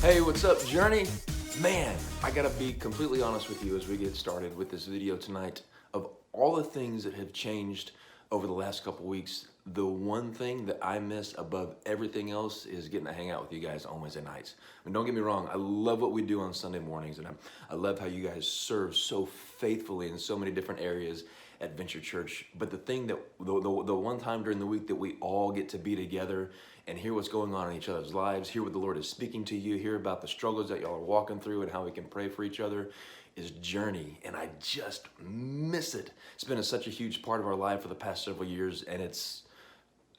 Hey, what's up, Journey? Man, I gotta be completely honest with you as we get started with this video tonight. Of all the things that have changed over the last couple weeks, the one thing that I miss above everything else is getting to hang out with you guys on Wednesday nights. I mean, don't get me wrong, I love what we do on Sunday mornings, and I love how you guys serve so faithfully in so many different areas at Venture Church. But the thing that, the one time during the week that we all get to be together and hear what's going on in each other's lives, hear what the Lord is speaking to you, hear about the struggles that y'all are walking through and how we can pray for each other is Journey. And I just miss it. It's been such a huge part of our life for the past several years, and it's,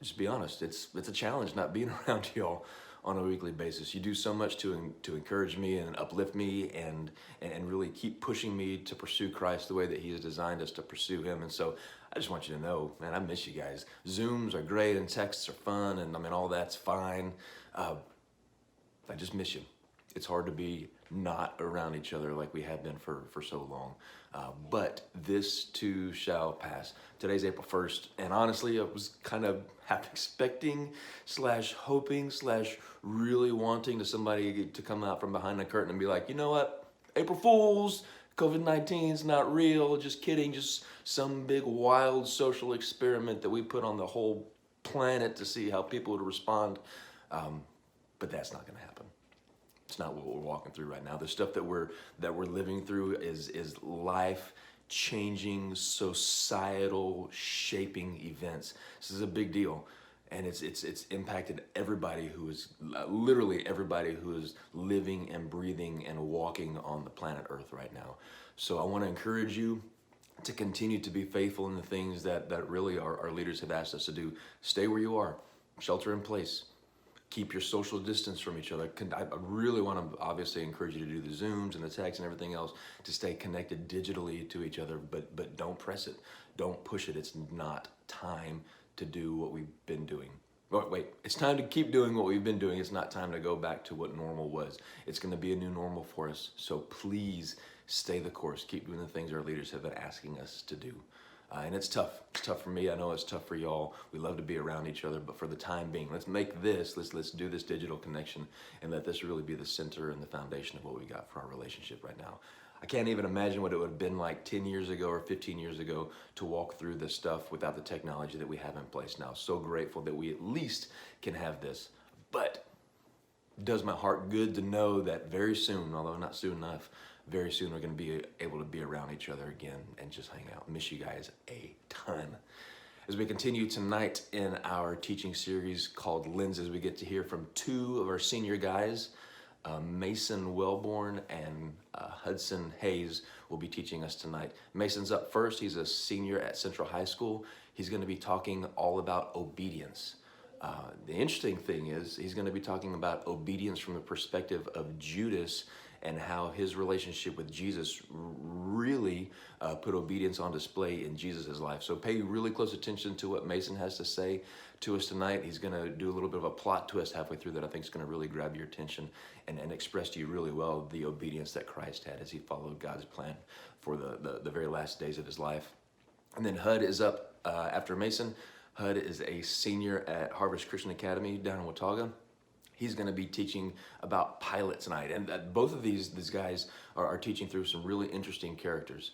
just be honest, it's a challenge not being around y'all on a weekly basis. You do so much to encourage me and uplift me and really keep pushing me to pursue Christ the way that He has designed us to pursue Him. And so I just want you to know, man, I miss you guys. Zooms are great and texts are fun, and I mean, all that's fine. I just miss you. It's hard to be not around each other like we have been for so long. But this too shall pass. Today's April 1st, and honestly, I was kind of half expecting slash hoping slash really wanting to somebody to come out from behind the curtain and be like, you know what, April Fools, COVID-19 is not real, just kidding, just some big wild social experiment that we put on the whole planet to see how people would respond. But that's not gonna happen. It's not what we're walking through right now. The stuff that we're living through is life changing, societal shaping events. This is a big deal, and it's impacted everybody who is literally everybody who is living and breathing and walking on the planet Earth right now. So I want to encourage you to continue to be faithful in the things that really our leaders have asked us to do. Stay where you are, shelter in place. Keep your social distance from each other. I really want to obviously encourage you to do the Zooms and the texts and everything else to stay connected digitally to each other, but don't press it. Don't push it. It's not time to do what we've been doing. Wait, it's time to keep doing what we've been doing. It's not time to go back to what normal was. It's going to be a new normal for us. So please stay the course. Keep doing the things our leaders have been asking us to do. And it's tough. It's tough for me. I know it's tough for y'all. We love to be around each other, but for the time being, let's make this, let's do this digital connection and let this really be the center and the foundation of what we got for our relationship right now. I can't even imagine what it would have been like 10 years ago or 15 years ago to walk through this stuff without the technology that we have in place now. So grateful that we at least can have this. But it does my heart good to know that very soon, although not soon enough, very soon we're going to be able to be around each other again and just hang out. Miss you guys a ton. As we continue tonight in our teaching series called Lenses, we get to hear from two of our senior guys. Mason Wellborn and Hudson Hayes will be teaching us tonight. Mason's up first. He's a senior at Central High School. He's going to be talking all about obedience. The interesting thing is he's going to be talking about obedience from the perspective of Judas and how his relationship with Jesus really put obedience on display in Jesus' life. So pay really close attention to what Mason has to say to us tonight. He's going to do a little bit of a plot twist halfway through that I think is going to really grab your attention and express to you really well the obedience that Christ had as he followed God's plan for the very last days of his life. And then Hud is up after Mason. Hud is a senior at Harvest Christian Academy down in Watauga. He's going to be teaching about Pilate tonight. And both of these guys are teaching through some really interesting characters.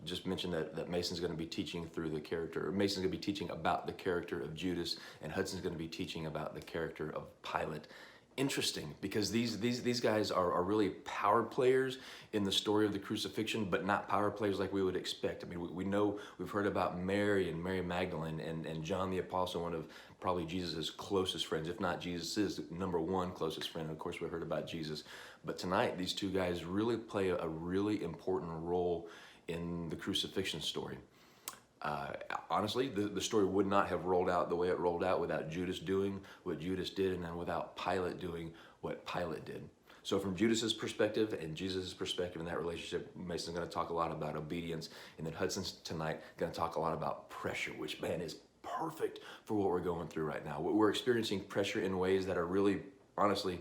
Just mentioned that Mason's going to be teaching through the character, Mason's going to be teaching about the character of Judas, and Hudson's going to be teaching about the character of Pilate. Interesting, because these guys are really power players in the story of the crucifixion, but not power players like we would expect. I mean, we know, we've heard about Mary and Mary Magdalene and John the Apostle, one of probably Jesus' closest friends, if not Jesus' number one closest friend. Of course, we heard about Jesus. But tonight, these two guys really play a really important role in the crucifixion story. Honestly, the story would not have rolled out the way it rolled out without Judas doing what Judas did, and then without Pilate doing what Pilate did. So from Judas's perspective and Jesus' perspective in that relationship, Mason's going to talk a lot about obedience, and then Hudson's tonight going to talk a lot about pressure, which, man, is perfect for what we're going through right now. We're experiencing pressure in ways that are really, honestly,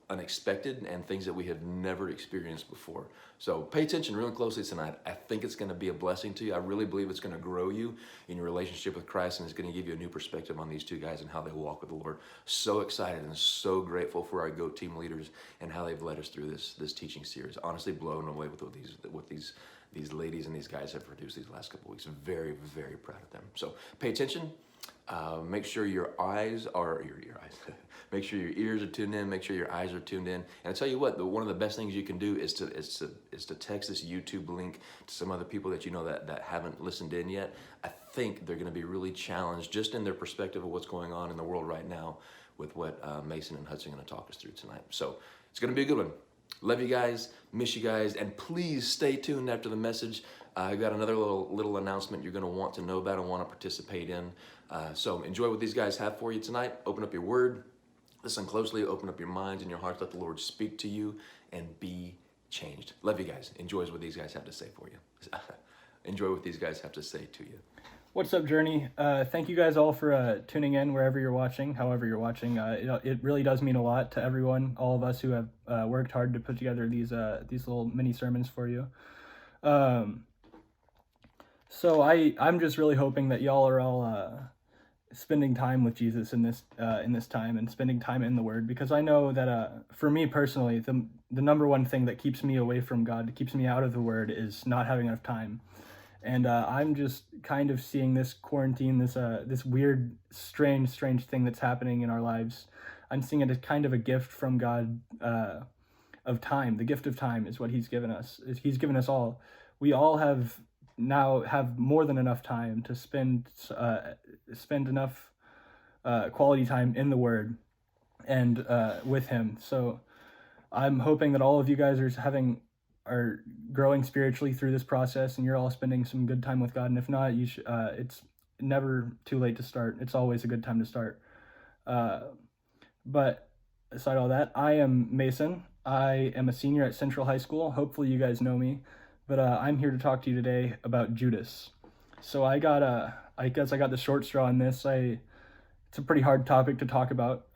unexpected and things that we have never experienced before. So pay attention really closely tonight. I think it's going to be a blessing to you. I really believe it's going to grow you in your relationship with Christ, and it's going to give you a new perspective on these two guys and how they walk with the Lord. So excited and so grateful for our GOAT team leaders and how they've led us through this teaching series. Honestly, blown away with what these ladies and these guys have produced these last couple of weeks. Very, very proud of them. So pay attention. Make sure your eyes are your eyes. Make sure your ears are tuned in. Make sure your eyes are tuned in. And I tell you what, one of the best things you can do is to text this YouTube link to some other people that you know that haven't listened in yet. I think they're going to be really challenged just in their perspective of what's going on in the world right now with what Mason and Hudson are going to talk us through tonight. So it's going to be a good one. Love you guys, miss you guys, and please stay tuned after the message. I've got another little announcement you're going to want to know about and want to participate in. So enjoy what these guys have for you tonight. Open up your word, listen closely, open up your minds and your hearts. Let the Lord speak to you and be changed. Love you guys. Enjoy what these guys have to say for you. Enjoy what these guys have to say to you. What's up, Journey? Thank you guys all for tuning in wherever you're watching, however you're watching. It really does mean a lot to everyone, all of us who have worked hard to put together these little mini sermons for you. So I'm just really hoping that y'all are all spending time with Jesus in this time and spending time in the Word, because I know that for me personally, the number one thing that keeps me away from God, keeps me out of the Word, is not having enough time. And I'm just kind of seeing this quarantine, this weird, strange thing that's happening in our lives. I'm seeing it as kind of a gift from God of time. The gift of time is what He's given us. He's given us all. We all have more than enough time to spend enough quality time in the Word and with Him. So I'm hoping that all of you guys are growing spiritually through this process, and you're all spending some good time with God. And if not, it's never too late to start. It's always a good time to start. But aside all that, I am Mason. I am a senior at Central High School. Hopefully you guys know me, but I'm here to talk to you today about Judas. So I guess I got the short straw on this. It's a pretty hard topic to talk about.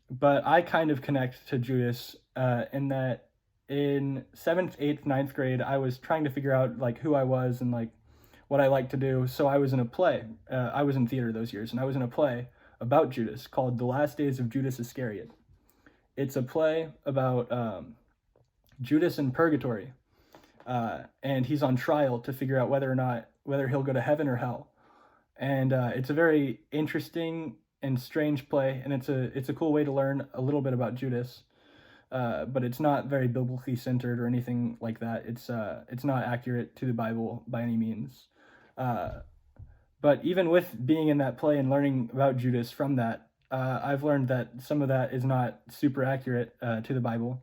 But I kind of connect to Judas in that in 7th, 8th, 9th grade, I was trying to figure out like who I was and like what I liked to do. So I was in a play. I was in theater those years, and I was in a play about Judas called The Last Days of Judas Iscariot. It's a play about Judas in purgatory, and he's on trial to figure out whether he'll go to heaven or hell. And it's a very interesting and strange play, and it's a cool way to learn a little bit about Judas, but it's not very biblically centered or anything like that. It's not accurate to the Bible by any means. But even with being in that play and learning about Judas from that, I've learned that some of that is not super accurate to the Bible.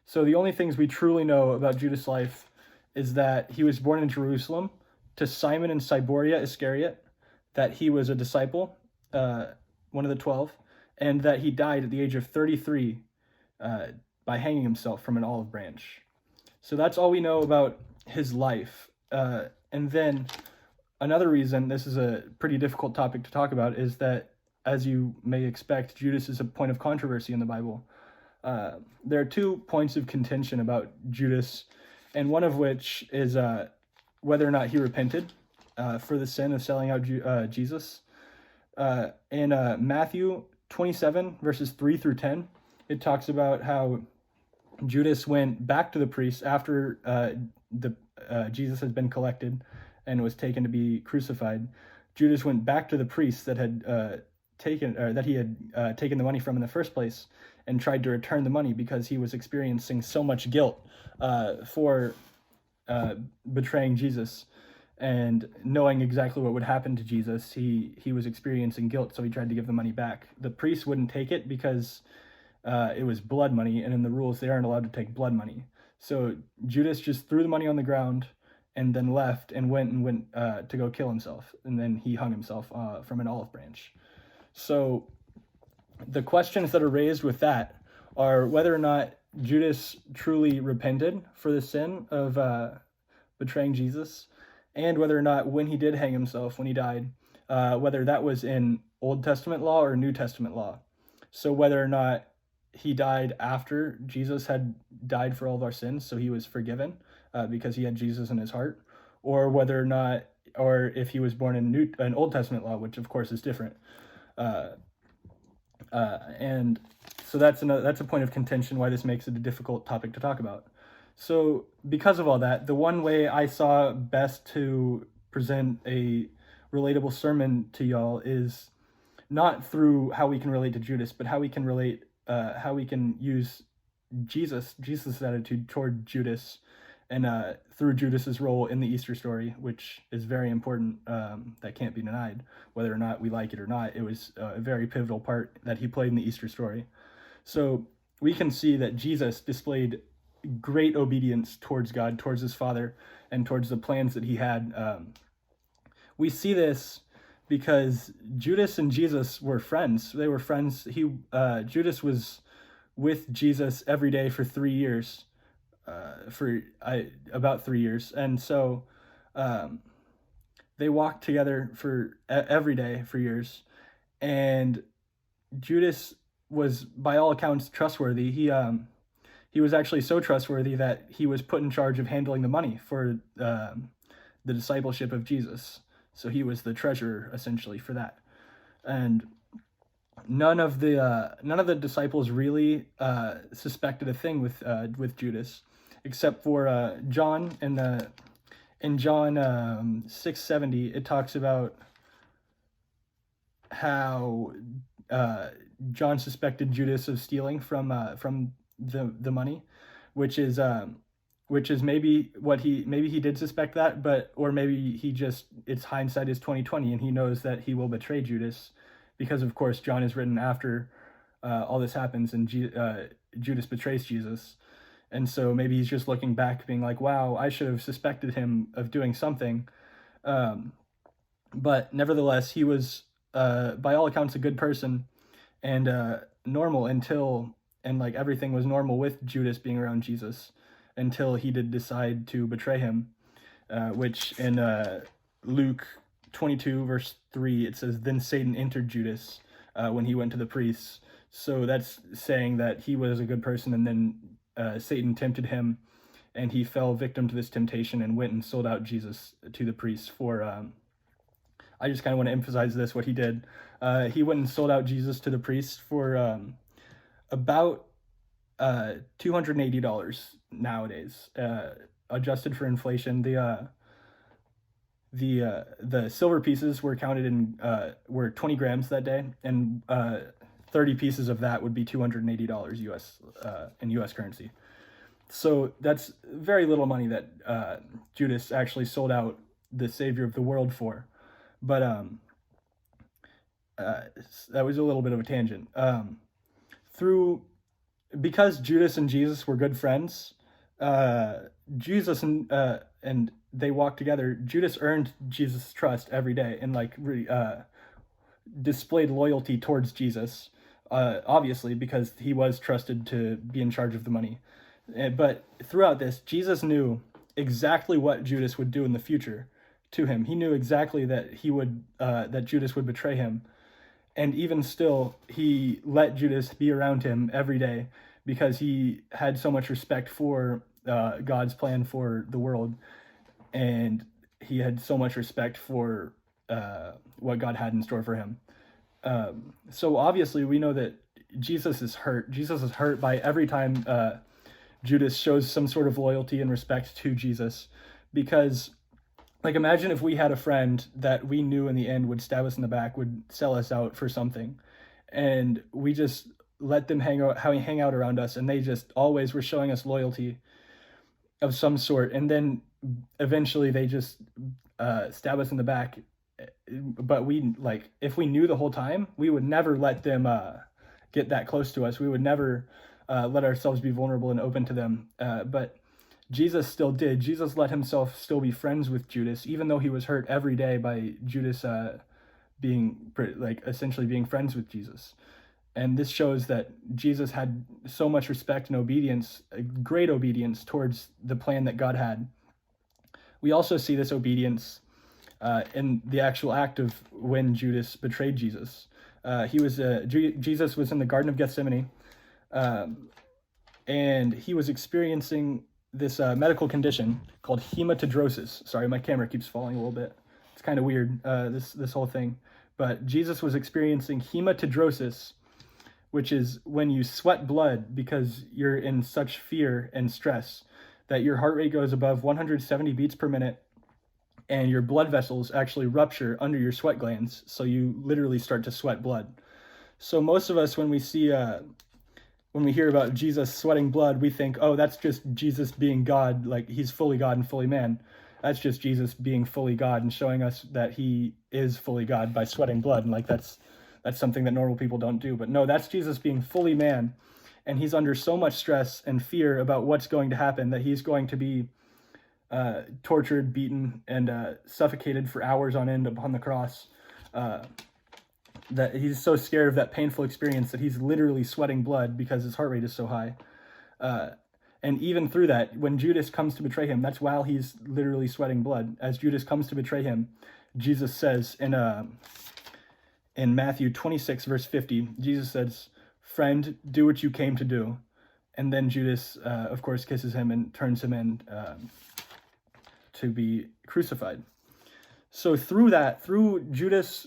So the only things we truly know about Judas' life is that he was born in Jerusalem to Simon and Cyboria Iscariot, that he was a disciple, one of the 12, and that he died at the age of 33 by hanging himself from an olive branch. So that's all we know about his life. And then another reason this is a pretty difficult topic to talk about is that, as you may expect, Judas is a point of controversy in the Bible. There are 2 points of contention about Judas, and one of which is whether or not he repented for the sin of selling out Jesus. In Matthew 27, verses 3 through 10, it talks about how Judas went back to the priests after Jesus had been collected and was taken to be crucified. Judas went back to the priests that he had taken the money from in the first place and tried to return the money because he was experiencing so much guilt for betraying Jesus. And knowing exactly what would happen to Jesus, he was experiencing guilt, so he tried to give the money back. The priests wouldn't take it because it was blood money, and in the rules, they aren't allowed to take blood money. So Judas just threw the money on the ground and then left and went to go kill himself, and then he hung himself from an olive branch. So the questions that are raised with that are whether or not Judas truly repented for the sin of betraying Jesus, and whether or not when he did hang himself, when he died, whether that was in Old Testament law or New Testament law. So whether or not he died after Jesus had died for all of our sins, so he was forgiven because he had Jesus in his heart, or whether or not, or if he was born in an Old Testament law, which of course is different. Uh, and so that's a point of contention why this makes it a difficult topic to talk about. So because of all that, the one way I saw best to present a relatable sermon to y'all is not through how we can relate to Judas, but how we can use Jesus' attitude toward Judas, and through Judas's role in the Easter story, which is very important. That can't be denied, whether or not we like it or not. It was a very pivotal part that he played in the Easter story. So we can see that Jesus displayed great obedience towards God, towards his Father, and towards the plans that he had. We see this because Judas and Jesus were friends. They were friends. Judas was with Jesus every day for 3 years, about 3 years, and so they walked together for every day for years. And Judas was, by all accounts, trustworthy. He was actually so trustworthy that he was put in charge of handling the money for the discipleship of Jesus. So he was the treasurer essentially for that. And none of the disciples really suspected a thing with Judas, except for John. In John 6:70, it talks about how John suspected Judas of stealing from the money, which is maybe maybe he did suspect that, or maybe he just, it's hindsight is 2020, and he knows that he will betray Judas, because of course John is written after all this happens, and Judas betrays Jesus. And so maybe he's just looking back being like, wow, I should have suspected him of doing something. But nevertheless, he was by all accounts a good person, and normal and like everything was normal with Judas being around Jesus, until he did decide to betray him, which in Luke 22 verse 3, it says, "Then Satan entered Judas when he went to the priests." So that's saying that he was a good person, and then Satan tempted him, and he fell victim to this temptation and went and sold out Jesus to the priests for, I just kind of want to emphasize this, what he did. He went and sold out Jesus to the priests for about $280 nowadays, adjusted for inflation. The silver pieces were counted in were 20 grams that day, and 30 pieces of that would be $280 US in US currency. So that's very little money that Judas actually sold out the Savior of the world for. But that was a little bit of a tangent. Because Judas and Jesus were good friends, Jesus and they walked together. Judas earned Jesus' trust every day, and displayed loyalty towards Jesus, obviously, because he was trusted to be in charge of the money. But throughout this, Jesus knew exactly what Judas would do in the future to him. He knew exactly that that Judas would betray him. And even still, he let Judas be around him every day, because he had so much respect for God's plan for the world, and he had so much respect for what God had in store for him. So obviously, we know that Jesus is hurt. Jesus is hurt by every time Judas shows some sort of loyalty and respect to Jesus, because, like, imagine if we had a friend that we knew in the end would stab us in the back, would sell us out for something, and we just let them hang out around us, and they just always were showing us loyalty of some sort, and then eventually they just stab us in the back. But if we knew the whole time, we would never let them get that close to us. We would never let ourselves be vulnerable and open to them. But Jesus still did. Jesus let himself still be friends with Judas, even though he was hurt every day by Judas essentially being friends with Jesus. And this shows that Jesus had so much respect and obedience, great obedience towards the plan that God had. We also see this obedience in the actual act of when Judas betrayed Jesus. Jesus was in the Garden of Gethsemane, and he was experiencing this medical condition called hematidrosis. Sorry, my camera keeps falling a little bit. It's kind of weird, this whole thing. But Jesus was experiencing hematidrosis, which is when you sweat blood because you're in such fear and stress that your heart rate goes above 170 beats per minute, and your blood vessels actually rupture under your sweat glands, so you literally start to sweat blood. So most of us, when we hear about Jesus sweating blood, we think, oh, that's just Jesus being God, like he's fully God and fully man. That's just Jesus being fully God and showing us that he is fully God by sweating blood, and like that's something that normal people don't do. But no, that's Jesus being fully man, and he's under so much stress and fear about what's going to happen that he's going to be tortured, beaten, and suffocated for hours on end upon the cross. That he's so scared of that painful experience that he's literally sweating blood because his heart rate is so high. And even through that, when Judas comes to betray him, that's while he's literally sweating blood. As Judas comes to betray him, Jesus says in Matthew 26, verse 50, Jesus says, "Friend, do what you came to do." And then Judas, of course, kisses him and turns him in to be crucified. So through Judas,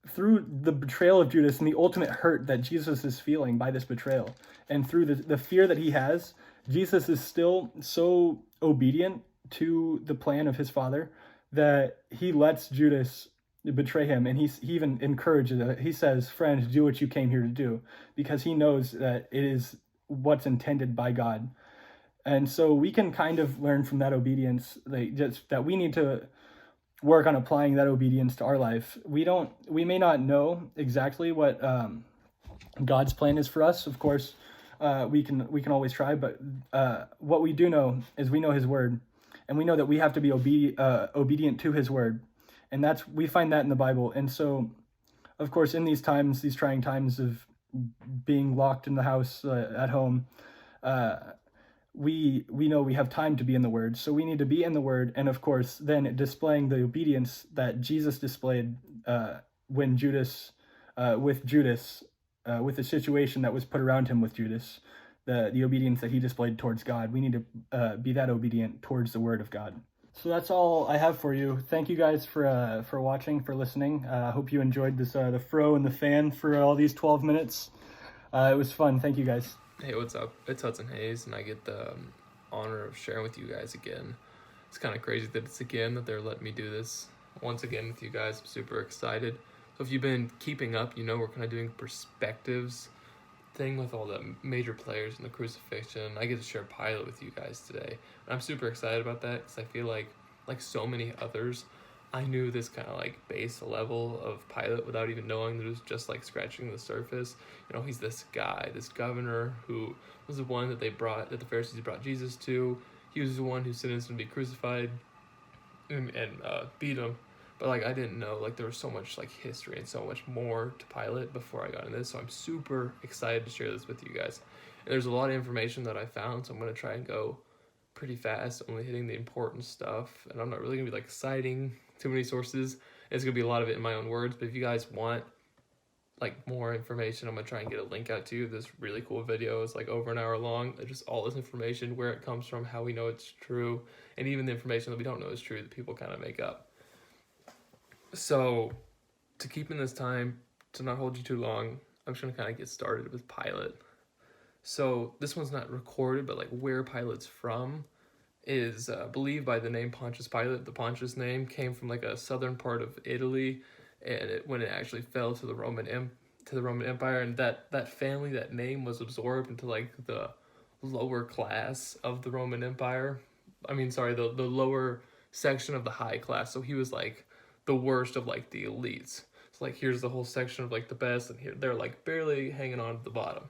through the betrayal of Judas and the ultimate hurt that Jesus is feeling by this betrayal, and through the fear that he has, Jesus is still so obedient to the plan of his Father that he lets Judas betray him, and he even encourages it. He says, "Friend, do what you came here to do," because he knows that it is what's intended by God. And so we can kind of learn from that obedience, just that we need to work on applying that obedience to our life. We may not know exactly what God's plan is for us. Of course, we can always try, but what we do know is we know his word, and we know that we have to be obedient to his word. And we find that in the Bible. And so, of course, in these trying times of being locked in the house at home, we know we have time to be in the word, so we need to be in the word, and of course then displaying the obedience that Jesus displayed when Judas with the situation that was put around him with Judas, the obedience that he displayed towards God. We need to be that obedient towards the word of God. So that's all I have for you. Thank you guys for watching, for listening. I hope you enjoyed this the fro and the fan for all these 12 minutes. It was fun. Thank you guys. Hey, what's up? It's Hudson Hayes, and I get the honor of sharing with you guys again. It's kind of crazy that it's again that they're letting me do this once again with you guys. I'm super excited. So if you've been keeping up, you know we're kind of doing perspectives thing with all the major players in the crucifixion. I get to share Pilate with you guys today. And I'm super excited about that because I feel like so many others, I knew this kind of like base level of Pilate without even knowing that it was just like scratching the surface. You know, he's this guy, this governor who was the one that the Pharisees brought Jesus to. He was the one who sentenced him to be crucified and beat him. But like I didn't know, like there was so much like history and so much more to Pilate before I got into this. So I'm super excited to share this with you guys. And there's a lot of information that I found, so I'm gonna try and go pretty fast, only hitting the important stuff. And I'm not really gonna be like citing too many sources. It's gonna be a lot of it in my own words, but if you guys want like more information, I'm gonna try and get a link out to you. This really cool video is like over an hour long. Just all this information, where it comes from, how we know it's true, and even the information that we don't know is true that people kind of make up. So to keep in this time, to not hold you too long, I'm just gonna kind of get started with Pilate. So this one's not recorded, but like where Pilate's from is believed by the name Pontius Pilate. The Pontius name came from like a southern part of Italy, and when it actually fell to the Roman Empire, and that family, that name was absorbed into like the lower class of the Roman Empire. The lower section of the high class. So he was like the worst of like the elites. So like here's the whole section of like the best, and here they're like barely hanging on to the bottom.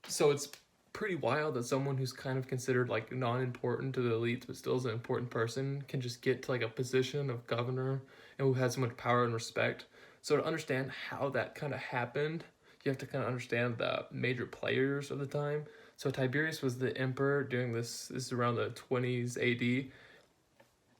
So it's pretty wild that someone who's kind of considered like non-important to the elites but still is an important person can just get to like a position of governor and who has so much power and respect. So to understand how that kind of happened, you have to kind of understand the major players of the time. So Tiberius was the emperor during this is around the 20s AD,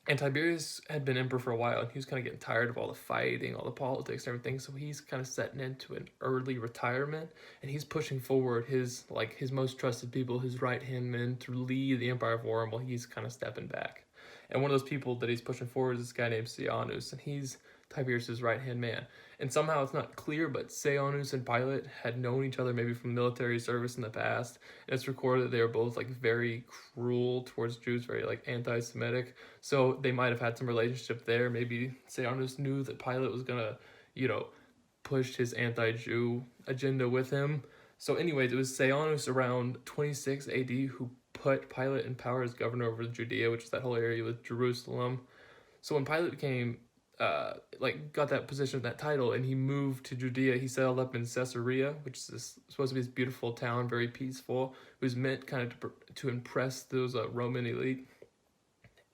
And Tiberius had been emperor for a while, and he was kind of getting tired of all the fighting, all the politics, and everything. So he's kind of setting into an early retirement, and he's pushing forward his most trusted people, his right hand men, to lead the Empire of Rome while he's kind of stepping back. And one of those people that he's pushing forward is this guy named Sejanus, and he's Tiberius's right hand man. And somehow it's not clear, but Sejanus and Pilate had known each other maybe from military service in the past. And it's recorded that they were both like very cruel towards Jews, very like anti-Semitic. So they might have had some relationship there. Maybe Sejanus knew that Pilate was gonna, push his anti-Jew agenda with him. So anyways, it was Sejanus around 26 AD who put Pilate in power as governor over Judea, which is that whole area with Jerusalem. So when Pilate became got that position, that title, and he moved to Judea, he settled up in Caesarea, which is supposed to be this beautiful town, very peaceful. It was meant kind of to impress those Roman elite.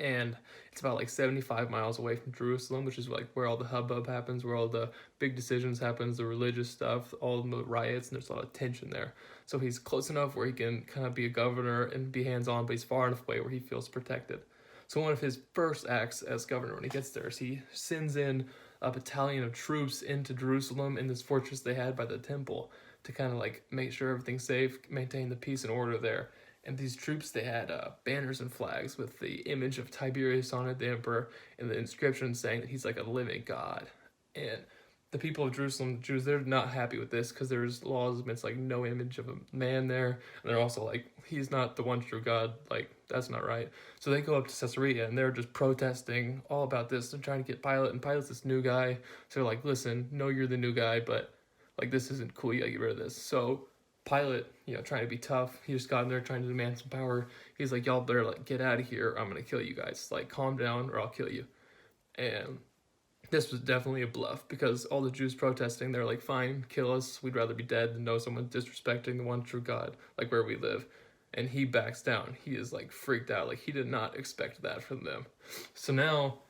And it's about like 75 miles away from Jerusalem, which is like where all the hubbub happens, where all the big decisions happens, the religious stuff, all the riots, and there's a lot of tension there. So he's close enough where he can kind of be a governor and be hands-on, but he's far enough away where he feels protected. So one of his first acts as governor when he gets there is he sends in a battalion of troops into Jerusalem in this fortress they had by the temple to kind of like make sure everything's safe, maintain the peace and order there. And these troops, they had banners and flags with the image of Tiberius on it, the emperor, and the inscription saying that he's like a living god. And the people of Jerusalem, the Jews, they're not happy with this because there's laws against like no image of a man there. And they're also like, he's not the one true God. Like, that's not right. So they go up to Caesarea and they're just protesting all about this. They're trying to get Pilate, and Pilate's this new guy. So they're like, listen, no, you're the new guy, but like, this isn't cool. You gotta get rid of this. So Pilate, trying to be tough, he just got in there trying to demand some power. He's like, y'all better like get out of here. I'm gonna kill you guys. Like, calm down or I'll kill you. And this was definitely a bluff because all the Jews protesting, they're like, fine, kill us. We'd rather be dead than know someone disrespecting the one true God, like where we live. And he backs down. He is like freaked out. Like, he did not expect that from them. So now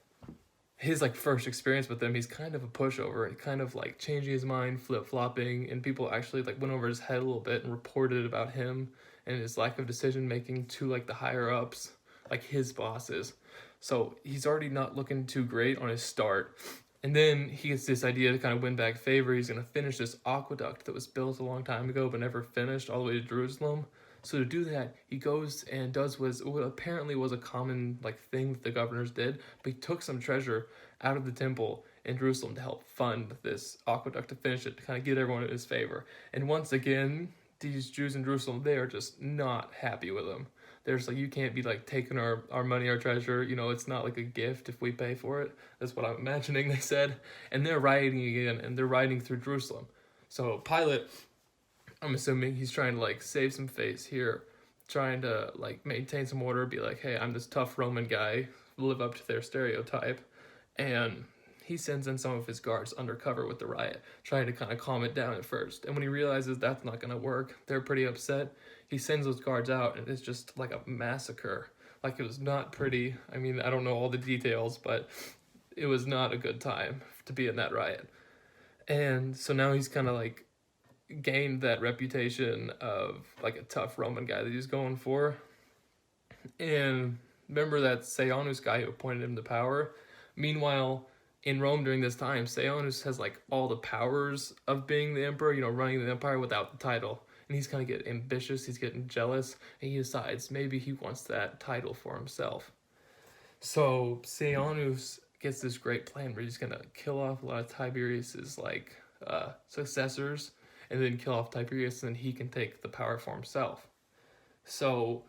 his like first experience with them, he's kind of a pushover and kind of like changing his mind, flip-flopping, and people actually like went over his head a little bit and reported about him and his lack of decision making to like the higher ups, like his bosses. So he's already not looking too great on his start. And then he gets this idea to kind of win back favor. He's going to finish this aqueduct that was built a long time ago but never finished all the way to Jerusalem. So to do that, he goes and does what apparently was a common like thing that the governors did, but he took some treasure out of the temple in Jerusalem to help fund this aqueduct to finish it, to kind of get everyone in his favor. And once again, these Jews in Jerusalem, they are just not happy with him. They're just like, you can't be like taking our money, our treasure, it's not like a gift if we pay for it. That's what I'm imagining, they said. And they're rioting again, and they're rioting through Jerusalem. So Pilate, I'm assuming he's trying to like save some face here, trying to like maintain some order, be like, hey, I'm this tough Roman guy, live up to their stereotype. And he sends in some of his guards undercover with the riot, trying to kind of calm it down at first. And when he realizes that's not going to work, they're pretty upset. He sends those guards out, and it's just like a massacre. Like, it was not pretty. I mean, I don't know all the details, but it was not a good time to be in that riot. And so now he's kind of like gained that reputation of like a tough Roman guy that he's going for. And remember that Sejanus guy who appointed him to power? Meanwhile, in Rome during this time, Sejanus has like all the powers of being the emperor, running the empire without the title. And he's kind of getting ambitious, he's getting jealous, and he decides maybe he wants that title for himself. So Sejanus gets this great plan where he's going to kill off a lot of Tiberius's like successors, and then kill off Tiberius, and then he can take the power for himself. So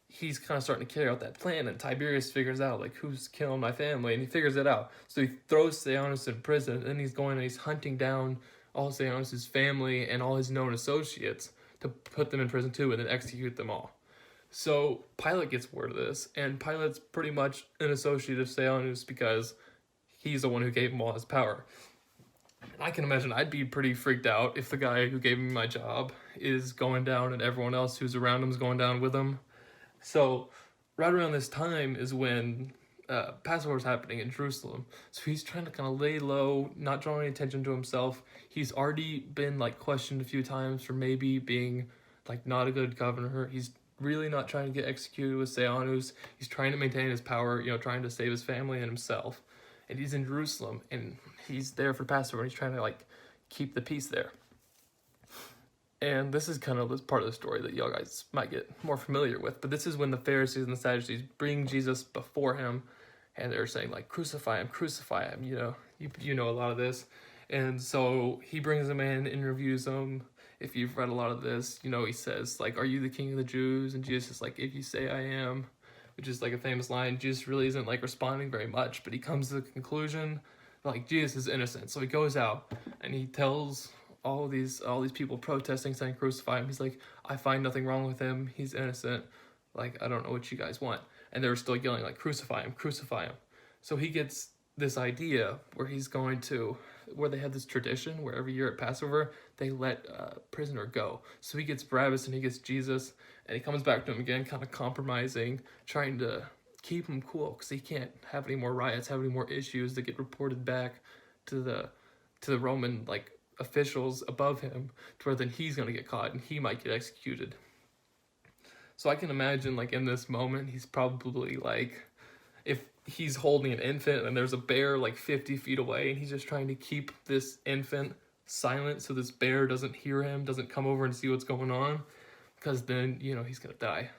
he's kind of starting to carry out that plan, and Tiberius figures out like who's killing my family, and he figures it out. So he throws Sejanus in prison, and then he's going and he's hunting down all Sejanus' family and all his known associates to put them in prison too, and then execute them all. So Pilate gets word of this, and Pilate's pretty much an associate of Sejanus because he's the one who gave him all his power. And I can imagine I'd be pretty freaked out if the guy who gave me my job is going down and everyone else who's around him is going down with him. So right around this time is when Passover is happening in Jerusalem. So he's trying to kind of lay low, not draw any attention to himself. He's already been like questioned a few times for maybe being like not a good governor. He's really not trying to get executed with Sejanus. He's trying to maintain his power, trying to save his family and himself. And he's in Jerusalem, and he's there for Passover, and he's trying to, like, keep the peace there. And this is kind of this part of the story that y'all guys might get more familiar with. But this is when the Pharisees and the Sadducees bring Jesus before him, and they're saying, like, crucify him, crucify him. You know a lot of this. And so he brings him in, interviews him. If you've read a lot of this, he says, like, are you the king of the Jews? And Jesus is like, if you say I am, which is like a famous line. Jesus really isn't like responding very much, but he comes to the conclusion, like, Jesus is innocent. So he goes out and he tells all these people protesting, saying crucify him. He's like, I find nothing wrong with him. He's innocent. Like, I don't know what you guys want. And they were still yelling, like, crucify him, crucify him. So he gets this idea where where they have this tradition where every year at Passover, they let a prisoner go. So he gets Barabbas and he gets Jesus, and he comes back to him again, kind of compromising, trying to keep him cool, because he can't have any more riots, have any more issues that get reported back to the Roman, like, officials above him, to where then he's going to get caught and he might get executed. So I can imagine, like, in this moment, he's probably like, if he's holding an infant and there's a bear like 50 feet away, and he's just trying to keep this infant silent so this bear doesn't hear him, doesn't come over and see what's going on, because then, he's going to die.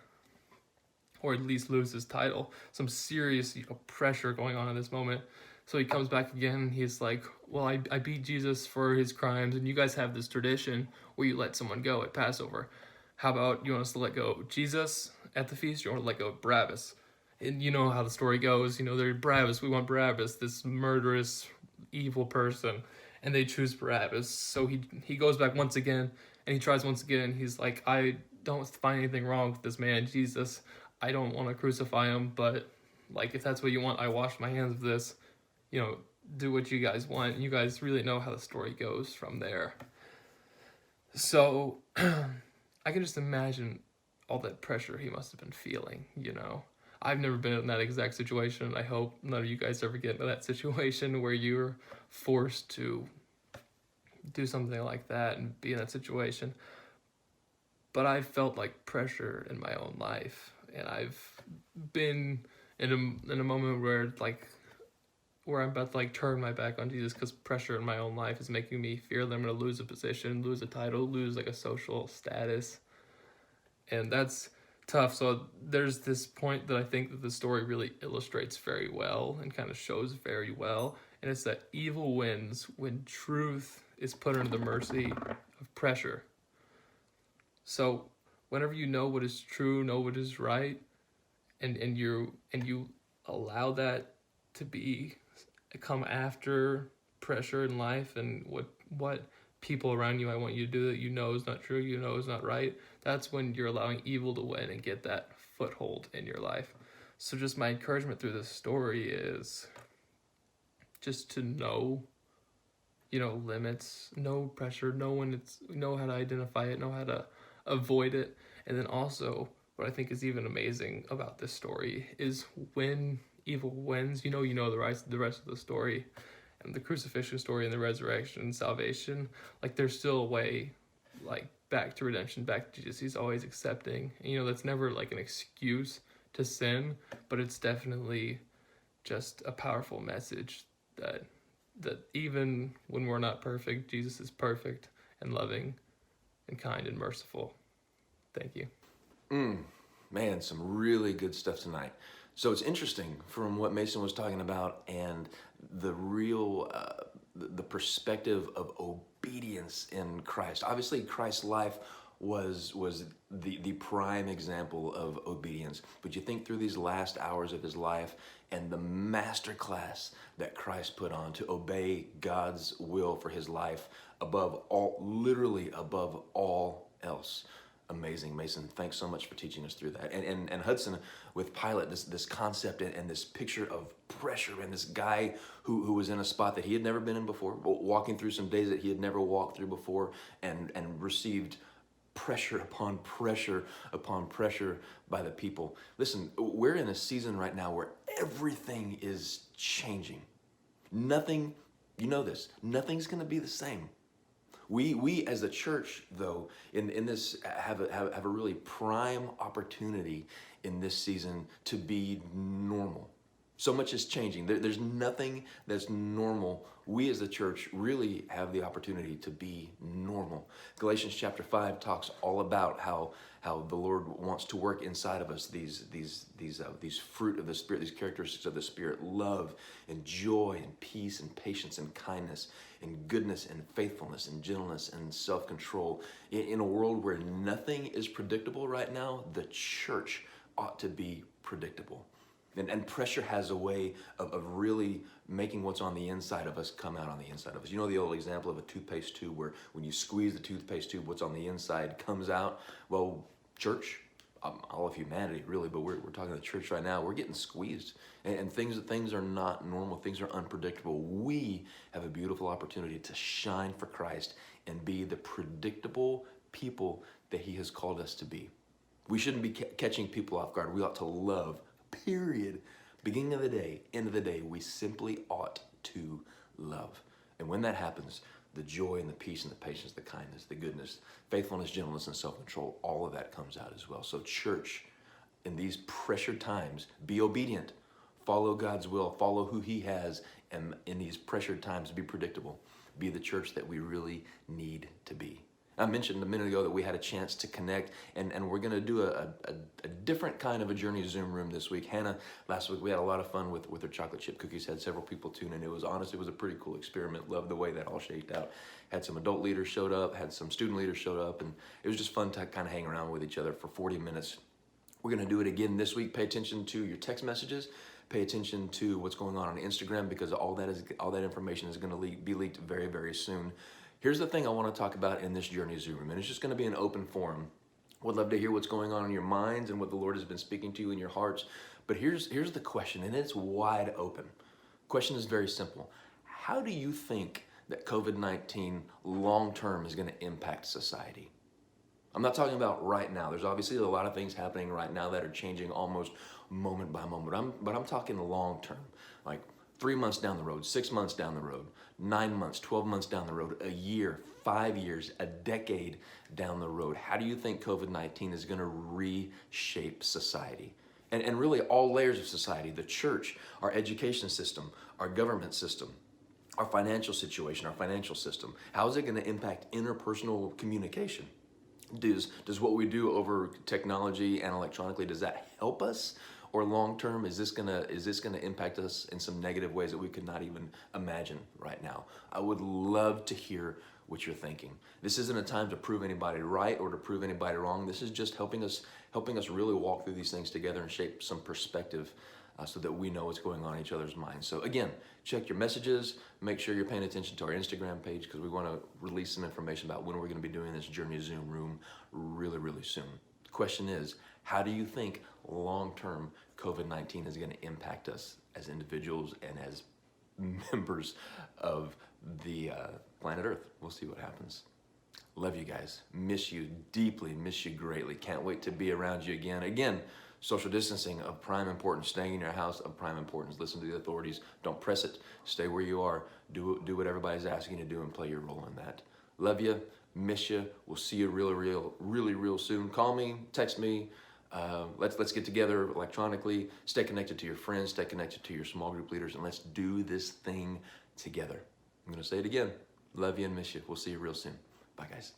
Or at least lose his title. Some serious, pressure going on in this moment. So he comes back again, and he's like, well, I beat Jesus for his crimes, and you guys have this tradition where you let someone go at Passover. How about you want us to let go of Jesus at the feast, or you want to let go of Barabbas? And you know how the story goes, they're Barabbas, we want Barabbas, this murderous, evil person, and they choose Barabbas. So he goes back once again, and he tries once again. He's like, I don't find anything wrong with this man, Jesus. I don't want to crucify him, but, like, if that's what you want, I wash my hands of this. Do what you guys want. You guys really know how the story goes from there. So I can just imagine all that pressure he must have been feeling, I've never been in that exact situation. I hope none of you guys ever get into that situation where you're forced to do something like that and be in that situation. But I've felt like pressure in my own life, and I've been in a moment where I'm about to, like, turn my back on Jesus, because pressure in my own life is making me fear that I'm going to lose a position, lose a title, lose, like, a social status. And that's tough. So there's this point that I think that the story really illustrates very well and kind of shows very well. And it's that evil wins when truth is put under the mercy of pressure. So whenever you know what is true, know what is right, and you allow that to come after pressure in life and what people around you I want you to do that is not true, is not right, that's when you're allowing evil to win and get that foothold in your life. So just my encouragement through this story is just to know, limits, know pressure, know how to identify it, know how to avoid it. And then also, what I think is even amazing about this story is when evil wins, the rest of the story, and the crucifixion story and the resurrection and salvation, like, there's still a way, like, back to redemption, back to Jesus. He's always accepting. And, that's never, like, an excuse to sin, but it's definitely just a powerful message that even when we're not perfect, Jesus is perfect and loving and kind and merciful. Thank you. Man, some really good stuff tonight. So it's interesting from what Mason was talking about and the real, the perspective of obedience in Christ. Obviously, Christ's life was the prime example of obedience. But you think through these last hours of his life and the masterclass that Christ put on to obey God's will for his life above all, literally above all else. Amazing. Mason, thanks so much for teaching us through that. And Hudson, with Pilate, this concept and this picture of pressure, and this guy who was in a spot that he had never been in before, walking through some days that he had never walked through before, and received pressure upon pressure upon pressure by the people. Listen, we're in a season right now where everything is changing. Nothing, nothing's going to be the same. We as the church, though, in this have a really prime opportunity in this season to be normal. So much is changing. There's nothing that's normal. We as the church really have the opportunity to be normal. Galatians chapter 5 talks all about how the Lord wants to work inside of us these fruit of the Spirit, these characteristics of the Spirit: love and joy and peace and patience and kindness and goodness and faithfulness and gentleness and self-control. In a world where nothing is predictable right now, the church ought to be predictable. And pressure has a way of really making what's on the inside of us come out on the inside of us. You know the old example of a toothpaste tube where when you squeeze the toothpaste tube, what's on the inside comes out? Well, church, all of humanity really, but we're talking the church right now, we're getting squeezed. And things are not normal, things are unpredictable. We have a beautiful opportunity to shine for Christ and be the predictable people that He has called us to be. We shouldn't be catching people off guard. We ought to love. Period. Beginning of the day, end of the day, we simply ought to love. And when that happens, the joy and the peace and the patience, the kindness, the goodness, faithfulness, gentleness, and self-control, all of that comes out as well. So church, in these pressured times, be obedient. Follow God's will. Follow who He has. And in these pressured times, be predictable. Be the church that we really need to be. I mentioned a minute ago that we had a chance to connect, and we're going to do a different kind of a Journey Zoom room this week. Hannah, last week we had a lot of fun with her chocolate chip cookies, had several people tune in. It was a pretty cool experiment. Loved the way that all shaped out. Had some adult leaders showed up, had some student leaders showed up, and it was just fun to kind of hang around with each other for 40 minutes. We're going to do it again this week. Pay attention to your text messages. Pay attention to what's going on Instagram, because all that information is going to be leaked very, very soon. Here's the thing I want to talk about in this Journey Zoom room, and it's just going to be an open forum. Would love to hear what's going on in your minds and what the Lord has been speaking to you in your hearts. But here's the question, and it's wide open. Question is very simple. How do you think that COVID-19 long-term is going to impact society? I'm not talking about right now. There's obviously a lot of things happening right now that are changing almost moment by moment. But I'm talking long-term, like 3 months down the road, 6 months down the road, 9 months, 12 months down the road, a year, 5 years, a decade down the road. How do you think COVID-19 is going to reshape society? And really all layers of society: the church, our education system, our government system, our financial situation, our financial system. How is it going to impact interpersonal communication? Does what we do over technology and electronically, does that help us? Or long term, is this gonna impact us in some negative ways that we could not even imagine right now? I would love to hear what you're thinking. This isn't a time to prove anybody right or to prove anybody wrong. This is just helping us really walk through these things together and shape some perspective so that we know what's going on in each other's minds. So again, check your messages. Make sure you're paying attention to our Instagram page, because we want to release some information about when we're going to be doing this Journey Zoom room really, really soon. The question is, how do you think long-term COVID-19 is going to impact us as individuals and as members of the planet Earth? We'll see what happens. Love you guys. Miss you deeply. Miss you greatly. Can't wait to be around you again. Again, social distancing of prime importance. Staying in your house of prime importance. Listen to the authorities. Don't press it. Stay where you are. Do what everybody's asking you to do and play your role in that. Love you. Miss you. We'll see you really real soon. Call me. Text me. Let's get together electronically. Stay connected to your friends. Stay connected to your small group leaders, and let's do this thing together. I'm going to say it again. Love you and miss you. We'll see you real soon. Bye, guys.